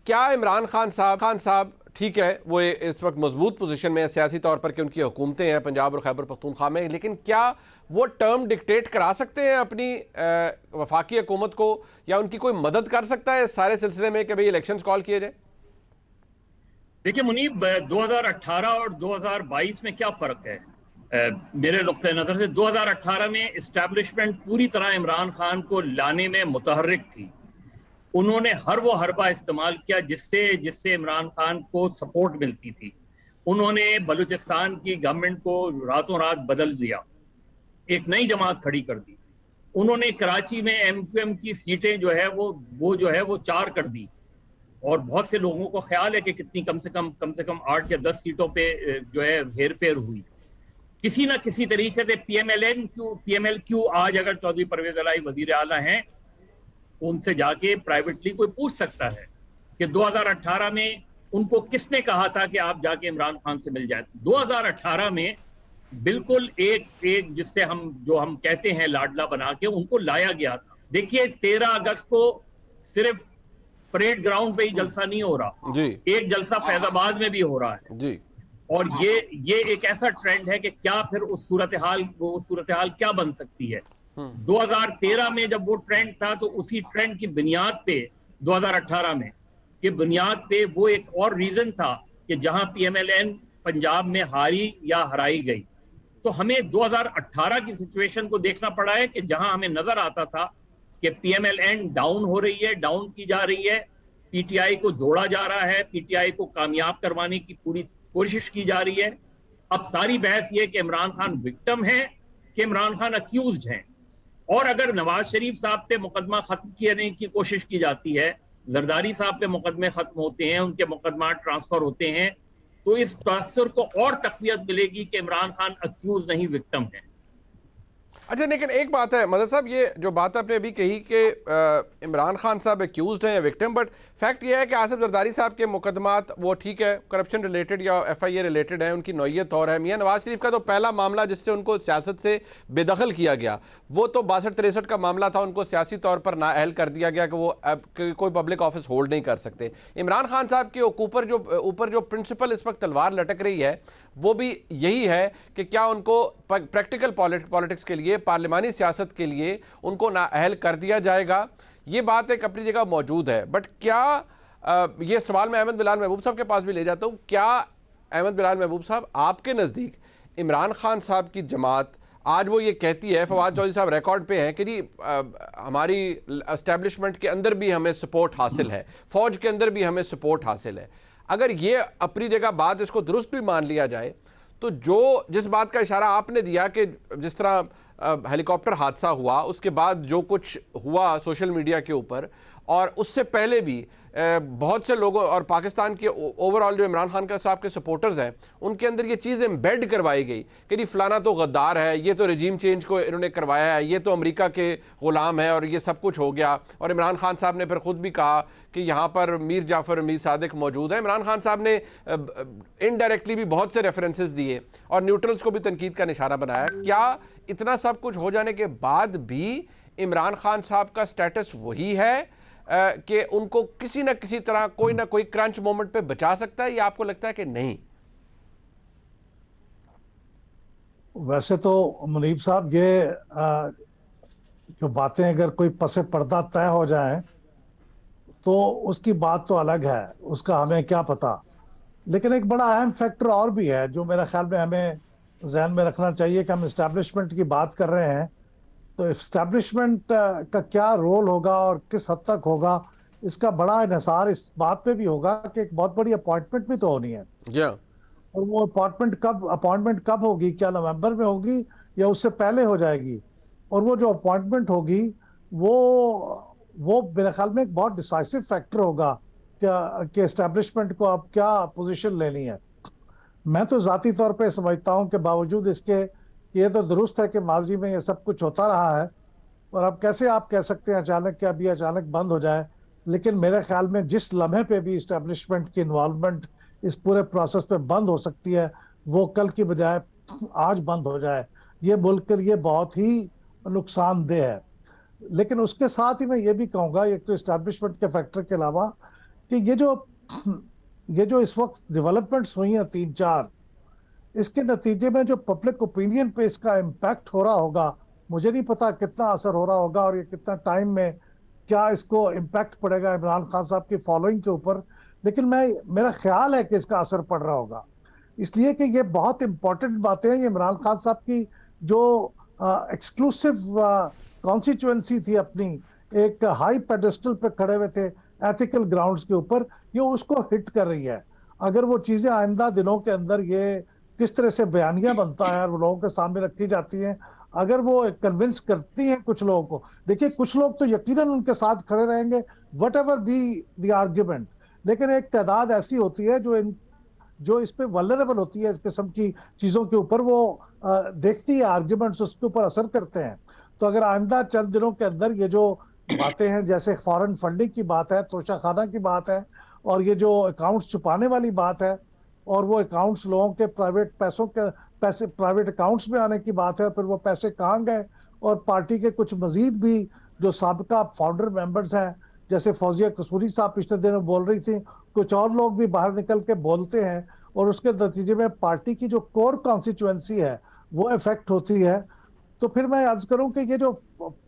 क्या इमरान खान साहब ठीक है, वो इस वक्त मजबूत पोजीशन में है सियासी तौर पर कि उनकी हुकूमतें हैं पंजाब और खैबर पख्तूनख्वा में, लेकिन क्या वो टर्म डिक्टेट करा सकते हैं अपनी वफाकी हुकूमत को, या उनकी कोई मदद कर सकता है इस सारे सिलसिले में कि भाई इलेक्शंस कॉल किए जाए? देखिए मुनीब, 2018 और 2022 में क्या फर्क है? मेरे नुक्ते नजर से 2018 में इस्टेब्लिशमेंट पूरी तरह इमरान खान को लाने में मुतहर्रिक थी। उन्होंने हर वो हरबा इस्तेमाल किया जिससे जिससे इमरान खान को सपोर्ट मिलती थी। उन्होंने बलूचिस्तान की गवर्नमेंट को रातों रात बदल दिया, एक नई जमात खड़ी कर दी। उन्होंने कराची में MQM की सीटें जो है वो 4 कर दी, और बहुत से लोगों को ख्याल है कि कितनी कम से कम 8 या 10 सीटों पे जो है हेरफेर हुई। किसी ना किसी तरीके से PMLQ आज अगर चौधरी परवेज इलाही वजीर आला हैं, उनसे जाके प्राइवेटली कोई पूछ सकता है कि 2018 में उनको किसने कहा था कि आप जाके इमरान खान से मिल जाए। 2018 में बिल्कुल एक जिससे हम कहते हैं लाडला बना के उनको लाया गया था। देखिए 13 अगस्त को सिर्फ परेड ग्राउंड पे ही जलसा नहीं हो रहा जी, एक जलसा फैजाबाद में भी हो रहा है जी। और ये एक ऐसा ट्रेंड है कि क्या फिर उस सूरत हाल क्या बन सकती है। 2013 में जब वो ट्रेंड था तो उसी ट्रेंड की बुनियाद पे 2018 में की बुनियाद पे वो एक और रीजन था कि जहां PMLN पंजाब में हारी या हराई गई। तो हमें 2018 की सिचुएशन को देखना पड़ा है कि जहां हमें नजर आता था कि PMLN डाउन हो रही है, डाउन की जा रही है, PTI को जोड़ा जा रहा है, PTI को कामयाब करवाने की पूरी कोशिश की जा रही है। अब सारी बहस ये कि इमरान खान विक्टिम है कि इमरान खान अक्यूज्ड हैं। और अगर नवाज शरीफ साहब पे मुकदमा खत्म करने की कोशिश की जाती है, जरदारी साहब पे मुकदमे खत्म होते हैं, उनके मुकदमा ट्रांसफर होते हैं, तो इस तासुर को और तकवीत मिलेगी कि इमरान खान अक्यूज नहीं विक्टिम है। अच्छा, लेकिन एक बात है मदर साहब, ये जो बात आपने अभी कही कि इमरान खान साहब एक्यूज्ड हैं या विक्टिम, बट फैक्ट ये है कि आसिफ जरदारी साहब के मुकदमात वो ठीक है करप्शन रिलेटेड या FIA रिलेटेड है, उनकी नौयत और है। मियां नवाज शरीफ का तो पहला मामला जिससे उनको सियासत से बेदखल किया गया वो तो 62-63 का मामला था, उनको सियासी तौर पर नाअहल कर दिया गया कि वो अब कोई पब्लिक ऑफिस होल्ड नहीं कर सकते। इमरान खान साहब के ऊपर जो प्रिंसिपल इस वक्त तलवार लटक रही है वो भी यही है कि क्या उनको प्रैक्टिकल पॉलिटिक्स के लिए, पार्लिमानी सियासत के लिए उनको नाअहल कर दिया जाएगा। ये बात एक अपनी जगह मौजूद है, बट क्या ये सवाल मैं अहमद बिलाल महबूब साहब के पास भी ले जाता हूँ, क्या अहमद बिलाल महबूब साहब आपके नज़दीक इमरान खान साहब की जमात आज वो ये कहती है, फवाद चौधरी साहब रिकॉर्ड पे हैं कि जी हमारी एस्टेब्लिशमेंट के अंदर भी हमें सपोर्ट हासिल है, फौज के अंदर भी हमें सपोर्ट हासिल है, अगर ये अपनी जगह बात इसको दुरुस्त भी मान लिया जाए तो जिस बात का इशारा आपने दिया कि जिस तरह हेलीकॉप्टर हादसा हुआ उसके बाद जो कुछ हुआ सोशल मीडिया के ऊपर, और उससे पहले भी बहुत से लोगों और पाकिस्तान के ओवरऑल जो इमरान खान साहब के सपोर्टर्स हैं उनके अंदर ये चीज़ एम्बेड करवाई गई कि जी फलाना तो गद्दार है, ये तो रजीम चेंज को इन्होंने करवाया है, ये तो अमेरिका के ग़ुलाम है और ये सब कुछ हो गया। और इमरान खान साहब ने फिर ख़ुद भी कहा कि यहाँ पर मीर जाफ़र मीर सादिक मौजूद है। इमरान खान साहब ने इनडायरेक्टली भी बहुत से रेफरेंसेस दिए और न्यूट्रल्स को भी तनकीद का निशाना बनाया। क्या इतना सब कुछ हो जाने के बाद भी इमरान खान साहब का स्टेटस वही है कि उनको किसी न किसी तरह कोई ना कोई क्रंच मोमेंट पे बचा सकता है, या आपको लगता है कि नहीं? वैसे तो मुनीब साहब ये जो बातें अगर कोई पसे पर्दा तय हो जाए तो उसकी बात तो अलग है, उसका हमें क्या पता। लेकिन एक बड़ा अहम फैक्टर और भी है जो मेरे ख्याल में हमें जहन में रखना चाहिए कि हम इस्टेब्लिशमेंट की बात कर रहे हैं, तो इस्टेब्लिशमेंट का क्या रोल होगा और किस हद तक होगा, इसका बड़ा इन्हिसार इस बात पे भी होगा कि एक बहुत बड़ी अपॉइंटमेंट भी तो होनी है। और वो अपॉइंटमेंट कब होगी? क्या नवंबर में होगी या उससे पहले हो जाएगी? और वो जो अपॉइंटमेंट होगी वो मेरे ख्याल में एक बहुत डिसाइसिव फैक्टर होगा कि इस्टेब्लिशमेंट को अब क्या पोजीशन लेनी है। मैं तो ज़ाती तौर पे समझता हूँ कि बावजूद इसके ये तो दुरुस्त है कि माजी में ये सब कुछ होता रहा है और अब कैसे आप कह सकते हैं अचानक कि अभी अचानक बंद हो जाए। लेकिन मेरे ख्याल में जिस लम्हे पे भी इस्टेब्लिशमेंट की इन्वॉल्वमेंट इस पूरे प्रोसेस पे बंद हो सकती है वो कल की बजाय आज बंद हो जाए, ये बोलकर ये बहुत ही नुकसानदेह है। लेकिन उसके साथ ही मैं ये भी कहूँगा, एक तो इस्टेब्लिशमेंट के फैक्टर के अलावा, कि ये जो इस वक्त डेवलपमेंट्स हुई हैं 3-4, इसके नतीजे में जो पब्लिक ओपिनियन पे इसका इम्पैक्ट हो रहा होगा, मुझे नहीं पता कितना असर हो रहा होगा और ये कितना टाइम में क्या इसको इम्पैक्ट पड़ेगा इमरान खान साहब की फॉलोइंग के ऊपर, लेकिन मेरा ख्याल है कि इसका असर पड़ रहा होगा। इसलिए कि ये बहुत इंपॉर्टेंट बातें हैं। ये इमरान खान साहब की जो एक्सक्लूसिव कॉन्स्टिट्यूएंसी थी अपनी, एक हाई पेडेस्टल पे खड़े हुए थे एथिकल ग्राउंड्स के ऊपर, ये उसको हिट कर रही है। अगर वो चीजें आइंदा दिनों के अंदर ये किस तरह से बयानियां बनता है और वो लोगों के सामने रखी जाती हैं, अगर वो कन्विंस करती हैं कुछ लोगों को, देखिए कुछ लोग तो यकीनन उनके साथ खड़े रहेंगे what ever be the argument, लेकिन एक तादाद ऐसी होती है जो इस पे वल्नरेबल होती है, इस किस्म की चीजों के ऊपर वो देखती है, आर्ग्यूमेंट्स उसके ऊपर असर करते हैं। तो अगर आइंदा चंद दिनों के अंदर ये जो बातें हैं, जैसे फॉरेन फंडिंग की बात है, तोशाखाना की बात है, और ये जो अकाउंट्स छुपाने वाली बात है, और वो अकाउंट्स लोगों के पैसे प्राइवेट अकाउंट्स में आने की बात है, फिर वो पैसे कहाँ गए, और पार्टी के कुछ मजीद भी जो साबिका फाउंडर मेंबर्स हैं, जैसे फौजिया कसूरी साहब पिछले दिनों बोल रही थी, कुछ और लोग भी बाहर निकल के बोलते हैं, और उसके नतीजे में पार्टी की जो कोर कॉन्स्टिट्यूएंसी है वो इफेक्ट होती है। तो फिर मैं अर्ज करूं कि ये जो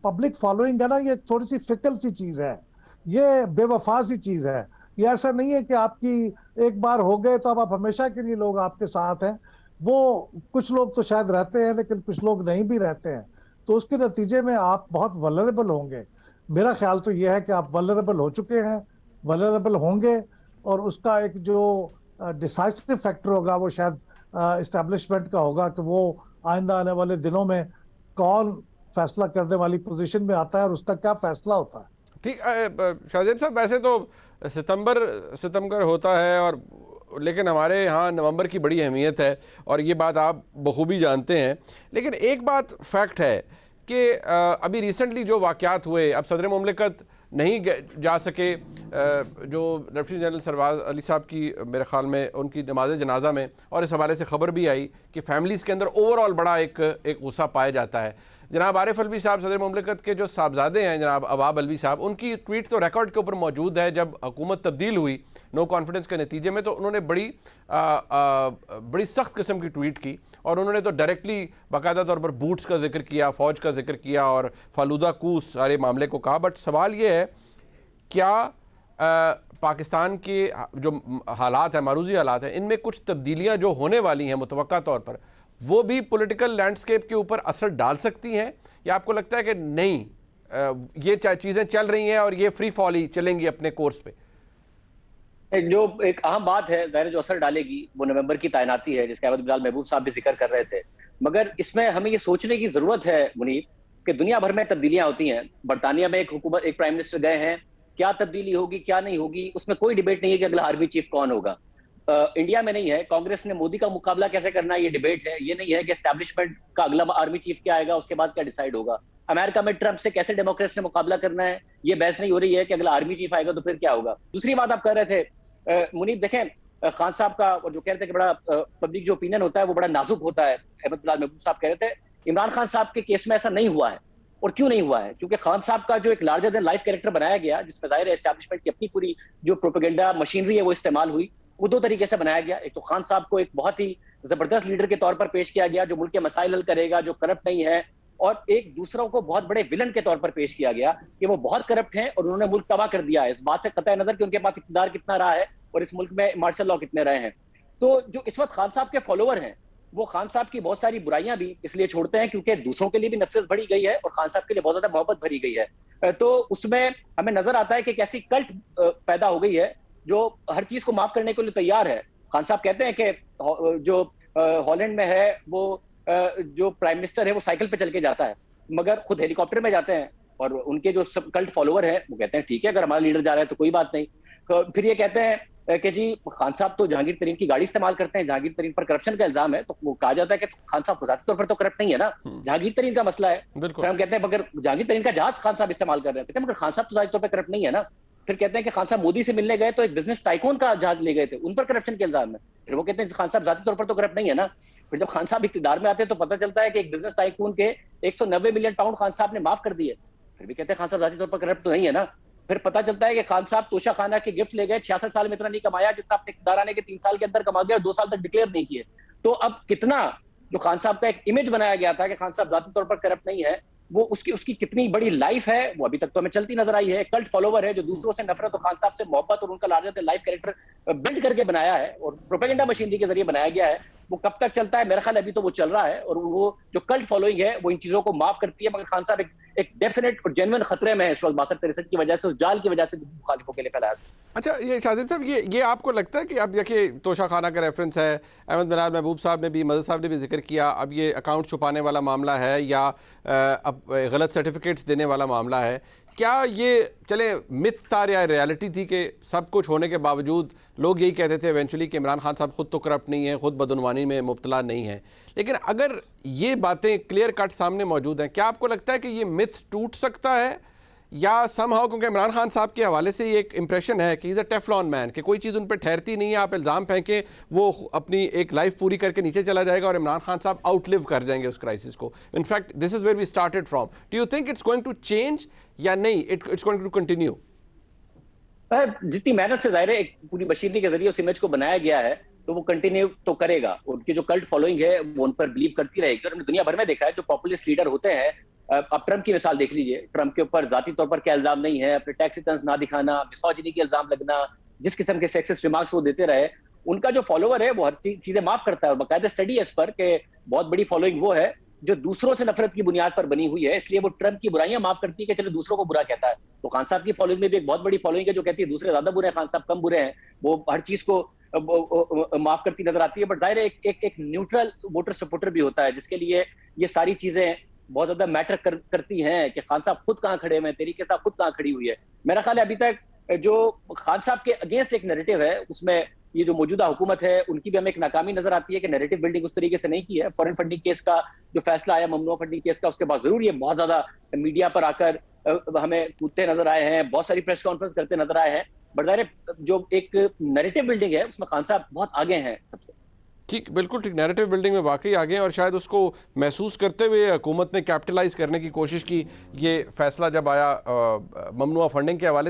पब्लिक फॉलोइंग है ना, ये थोड़ी सी फिकल सी चीज है, ये बेवफा सी चीज है। ये ऐसा नहीं है कि आपकी एक बार हो गए तो अब आप हमेशा के लिए लोग आपके साथ हैं। वो कुछ लोग तो शायद रहते हैं, लेकिन कुछ लोग नहीं भी रहते हैं, तो उसके नतीजे में आप बहुत वल्नरेबल होंगे। मेरा ख्याल तो ये है कि आप वल्नरेबल हो चुके हैं, वल्नरेबल होंगे, और उसका एक जो डिसाइसिव फैक्टर होगा वो शायद एस्टेब्लिशमेंट का होगा कि वो आइंदा आने वाले दिनों में कौन फैसला करने वाली पोजीशन में आता है और उसका क्या फैसला होता है। ठीक, शाहजेब साहब, वैसे तो सितंबर होता है, और लेकिन हमारे यहाँ नवंबर की बड़ी अहमियत है, और ये बात आप बखूबी जानते हैं। लेकिन एक बात फैक्ट है कि अभी रिसेंटली जो वाक़यात हुए, अब सदर मुमलिकत नहीं जा सके, जो लेफ्टिनेंट जनरल सरवाज अली साहब की मेरे ख्याल में उनकी नमाज जनाजा में, और इस हवाले से ख़बर भी आई कि फैमिलीज़ के अंदर ओवरऑल बड़ा एक गुस्सा पाया जाता है। जनाब आरिफ अलवी साहब सदर मुमलिकत के जो साहबजादे हैं, जनाब अवाब अलवी साहब, उनकी ट्वीट तो रिकॉर्ड के ऊपर मौजूद है। जब हुकूमत तब्दील हुई नो कॉन्फिडेंस के नतीजे में, तो उन्होंने बड़ी सख्त किस्म की ट्वीट की, और उन्होंने तो डायरेक्टली बाकायदा तौर पर बूट्स का जिक्र किया, फ़ौज का जिक्र किया, और फालूदा कूस सारे मामले को कहा। बट सवाल ये है, क्या पाकिस्तान के जो हालात हैं, मारूजी हालात हैं, इनमें कुछ तब्दीलियाँ जो होने वाली हैं मुतवक्का तौर पर, वो भी पॉलिटिकल लैंडस्केप के ऊपर असर डाल सकती हैं, या आपको लगता है कि नहीं, ये चीज़ें चल रही हैं और ये फ्री फॉल ही चलेंगी अपने कोर्स पे? जो एक अहम बात है ज़ाहिर जो असर डालेगी वो नवंबर की तैनाती है, जिसके अहमद बिलाल महबूब साहब भी जिक्र कर रहे थे। मगर इसमें हमें ये सोचने की जरूरत है मुनीब कि दुनिया भर में तब्दीलियां होती हैं। बरतानिया में एक प्राइम मिनिस्टर गए हैं, क्या तब्दीली होगी क्या नहीं होगी उसमें कोई डिबेट नहीं है कि अगला आर्मी चीफ कौन होगा। इंडिया में नहीं है। कांग्रेस ने मोदी का मुकाबला कैसे करना है ये डिबेट है, ये नहीं है कि एस्टैब्लिशमेंट का अगला आर्मी चीफ क्या आएगा उसके बाद क्या डिसाइड होगा। अमेरिका में ट्रंप से कैसे डेमोक्रेट्स ने मुकाबला करना है ये बहस नहीं हो रही है कि अगला आर्मी चीफ आएगा तो फिर क्या होगा। दूसरी बात आप कह रहे थे मुनीब, देखें खान साहब का और जो कह रहे थे कि बड़ा पब्लिक जो ओपिनियन होता है वो बड़ा नाजुक होता है। अहमद बिलाल महबूब साहब कह रहे थे इमरान खान साहब के केस में ऐसा नहीं हुआ है। और क्यों नहीं हुआ है? क्योंकि खान साहब का जो एक लार्जर देन लाइफ कैरेक्टर बनाया गया, जिसमें जाहिर है एस्टैब्लिशमेंट की अपनी पूरी जो प्रोपेगेंडा मशीनरी है वो इस्तेमाल हुई, वो दो तरीके से बनाया गया। एक तो खान साहब को एक बहुत ही जबरदस्त लीडर के तौर पर पेश किया गया जो मुल्क के मसाइल हल करेगा, जो करप्ट नहीं है, और एक दूसरों को बहुत बड़े विलन के तौर पर पेश किया गया कि वो बहुत करप्ट हैं और उन्होंने मुल्क तबाह कर दिया है। इस बात से कतई नजर कि उनके पास इक़्तिदार कितना रहा है और इस मुल्क में मार्शल लॉ कितने रहे हैं। तो जो इस वक्त खान साहब के फॉलोवर हैं वो खान साहब की बहुत सारी बुराइयां भी इसलिए छोड़ते हैं क्योंकि दूसरों के लिए भी नफरत बढ़ी गई है और खान साहब के लिए बहुत ज्यादा मोहब्बत भरी गई है। तो उसमें हमें नजर आता है कि कैसी कल्ट पैदा हो गई है जो हर चीज को माफ करने के लिए तैयार है। खान साहब कहते हैं कि जो हॉलैंड में है वो जो प्राइम मिनिस्टर है वो साइकिल पे चल के जाता है, मगर खुद हेलीकॉप्टर में जाते हैं। और उनके जो सब कल्ट फॉलोवर हैं वो कहते हैं ठीक है अगर हमारा लीडर जा रहा है तो कोई बात नहीं। तो फिर ये कहते हैं कि जी खान साहब तो जहांगीर तरीन की गाड़ी इस्तेमाल करते हैं, जहांगीर तरीन पर करप्शन का इल्जाम है, तो वो कहा जाता है कि खान साहब ज़ाती तौर पर तो करप्ट नहीं है ना, जहांगीर तरीन का मसला है। फिर हम कहते हैं मगर जहांगीर तरीन का जहाज खान साहब इस्तेमाल कर रहे हैं, मगर खान साहब तो ज़ाती तौर पर करप्ट नहीं है ना। फिर कहते हैं कि खान साहब मोदी से मिलने गए तो एक बिजनेस टाइकून का जहाज ले गए थे, उन पर करप्शन के इल्जाम है। फिर वो कहते हैं खान साहब ज़ाती तौर पर तो करप्ट नहीं है ना। फिर जब खान साहब इक़्तिदार में आते हैं तो पता चलता है कि एक बिजनेस टाइकून के 190 मिलियन पाउंड खान साहब ने माफ कर दिए, फिर भी कहते हैं खान साहब ज़ाती तौर पर करप्ट तो नहीं है ना। फिर पता चलता है कि खान साहब तोशा खाना के गिफ्ट ले गए, 66 साल में इतना नहीं कमाया जितना अपने इक़्तिदार आने के 3 साल के अंदर कमा गया और 2 साल तक डिक्लेयर नहीं किए। तो अब कितना जो खान साहब का एक इमेज बनाया गया था कि खान साहब जाती तौर पर करप्ट नहीं है, वो उसकी कितनी बड़ी लाइफ है वो अभी तक तो हमें चलती नजर आई है। कल्ट फॉलोवर है जो दूसरों से नफरत और खान साहब से मोहब्बत और उनका larger than life character build करके बनाया है और प्रोपेगेंडा मशीनरी के जरिए बनाया गया है। वो कब तक चलता है, मेरा ख्याल अभी तो वो चल रहा है और वो जो कल्ट फॉलोइंग है वो इन चीजों को माफ करती है। मगर खान साहब एक डेफिनेट और जेन्युइन खतरे में है इस वक्त 62-63 की वजह से, उस जाल की वजह से मुखालिफों के लिए फैलाया। अच्छा, ये शाजिद साहब, ये आपको लगता है कि अब देखिए तोशा खाना का रेफरेंस है, अहमद बिलाल महबूब साहब ने भी, मदद साहब ने भी जिक्र किया, अब ये अकाउंट छुपाने वाला मामला है या अब गलत सर्टिफिकेट्स देने वाला मामला है, क्या ये चले मिथ था या रियलिटी थी कि सब कुछ होने के बावजूद लोग यही कहते थे इवेंचुअली कि इमरान खान साहब खुद तो करप्ट नहीं है, खुद बदउनवानी में मुब्तला नहीं है। लेकिन अगर ये बातें क्लियर कट सामने मौजूद हैं, क्या आपको लगता है कि ये मिथ टूट सकता है या समहाउ, क्योंकि इमरान खान साहब के हवाले से ये एक इंप्रेशन है कि इज़ अ टेफ्लॉन मैन, कि कोई चीज़ उन पर ठहरती नहीं है, आप इल्ज़ाम फेंकें वो अपनी एक लाइफ पूरी करके नीचे चला जाएगा और इमरान खान साहब आउटलिव कर जाएंगे उस क्राइसिस को। In fact this is where we started from. Do you think it's going to change या नहीं, इट्स गोइंग टू कंटिन्यू? जितनी मेहनत से जाहिर है एक पूरी मशीनरी के जरिए उस इमेज को बनाया गया है तो वो कंटिन्यू तो करेगा। उनकी जो कल्ट फॉलोइंग है वो उन पर बिलीव करती रहेगी और हमने दुनिया भर में देखा है जो पॉपुलिस्ट लीडर होते हैं, अब ट्रंप की मिसाल देख लीजिए, ट्रंप के ऊपर जाती तौर पर क्या इल्जाम नहीं है, अपने टैक्स रिटर्न्स ना दिखाना, मिसोजिनी के इल्जाम लगना, जिस किस्म के सेक्सिस्ट रिमार्क्स वो देते रहे, उनका जो फॉलोवर है वो हर चीजें माफ करता है। और बाकायदा स्टडी है इस पर कि बहुत बड़ी फॉलोइंग वो है जो दूसरों से नफरत की बुनियाद पर बनी हुई है, इसलिए वो ट्रंप की बुराइयां माफ करती है कि चलो दूसरों को बुरा कहता है। तो खान साहब की फॉलोइंग में भी एक बहुत बड़ी फॉलोइंग है जो कहती है दूसरे ज्यादा बुरे हैं, खान साहब कम बुरे हैं, वो हर चीज को माफ करती नजर आती है। बट जाहिर है एक न्यूट्रल वोटर सपोर्टर भी होता है जिसके लिए ये सारी चीजें बहुत ज्यादा मैटर करती हैं कि खान साहब खुद कहाँ खड़े हैं, तहरीक साहब खुद कहाँ खड़ी हुई है। मेरा ख्याल है अभी तक जो खान साहब के अगेंस्ट एक नैरेटिव है उसमें ये जो मौजूदा हुकूमत है उनकी भी हमें एक नाकामी नजर आती है कि नैरेटिव बिल्डिंग उस तरीके से नहीं की है। फॉरेन फंडिंग केस का जो फैसला आया, ममनुआ फंडिंग केस का, उसके बाद जरूर ये बहुत ज्यादा मीडिया पर आकर हमें कूदते नजर आए हैं, बहुत सारी प्रेस कॉन्फ्रेंस करते नजर आए हैं। बट जाहिर जो एक नैरेटिव बिल्डिंग है उसमें खान साहब बहुत आगे हैं सबसे। ठीक, बिल्कुल ठीक, नैरेटिव बिल्डिंग में वाकई आगे हैं और शायद उसको महसूस करते हुए हुकूमत ने कैपिटलाइज करने की कोशिश की। ये फैसला जब आया ममनुआ फंडिंग के हवाले से